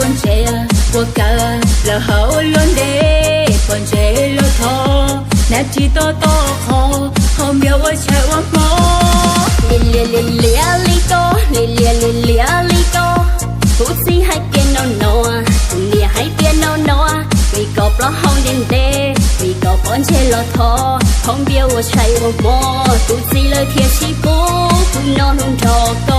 本节我个了后轮的本节了头，那几多多好，后面我才我么，哩哩哩哩啊哩多，哩哩哩哩啊哩多，不是还变孬孬啊，你还变孬孬啊，为个不好点的，为个本节了头，后面我才我么，不是了天气不孬孬着个。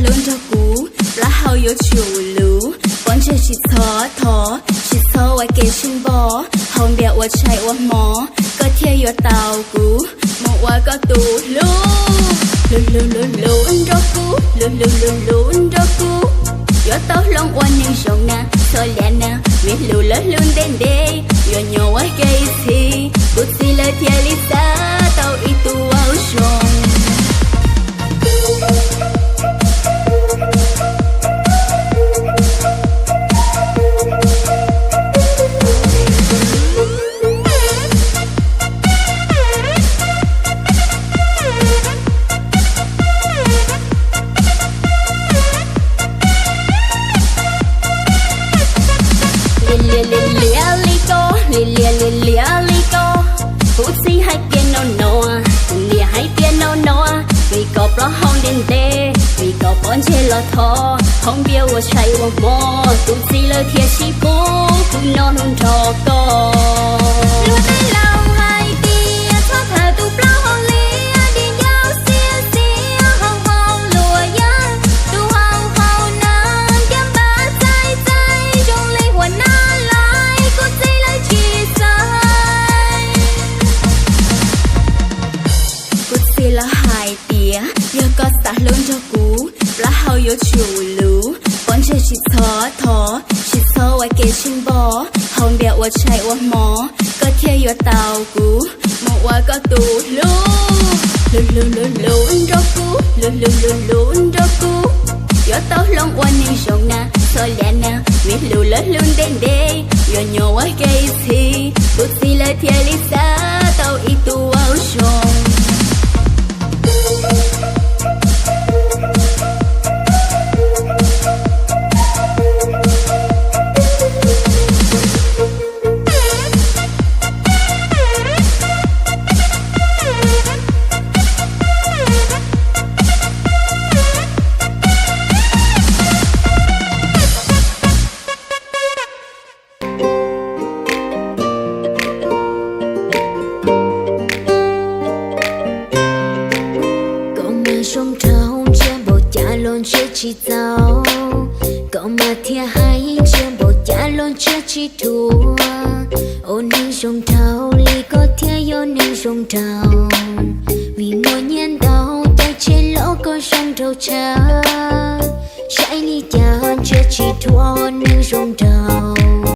lớn cho cú lá hao yo chủ lú bọn chơi chỉ thó ai kể chung bó hồng bẹo wa chạy wa mò có theo yo tàu cú một wa có tù lú cho cú cho cú yo tao long wa nhưng sông na thôi lẹ na biết lú lớn luôn đến đây yo nhỏ wa cây thì bút xì lời theo lý xa tao ít tu áo sông. Pussy hay piano noa, nia hay piano noa, vì có pro hong đến đây, vì có bọn chơi lo thò, không biết tôi chạy vào mò, Pussy lời thiệt chỉ bố, cũng non hơn trò co. Luôn tay lòng hay tia, thoát thở tu pro hong lia, đi nhau xia hong hong lùa ya, tu hong hong nam, kiếm ba trái trong lấy hoa na lại, Pussy lời chỉ là hai tia, giờ có xa lớn cho cú, lá hao yo chủ lú, bọn chơi chỉ thó ai kể chung bó, hồng bẹo wa chạy wa mò, có theo yo tàu cú, một wa có tù lú cho cú, cho cú, yo tao long wa nhưng sông na, thôi lẹ na, biết lú lớn luôn đến đây, yo nhỏ wa cây thì, bút xì lời theo lý xa, tao ít tu áo sông. sông trâu chiêm bộ cha lon chưa chi tao cậu mà thia hay chiêm bộ cha lon chưa chi thua ô ninh sông trâu li có thia yo ninh sông trâu vì ngồi nhiên đau tay trên lỗ có sông trâu cha chạy li cha chưa chi thua ninh sông trâu.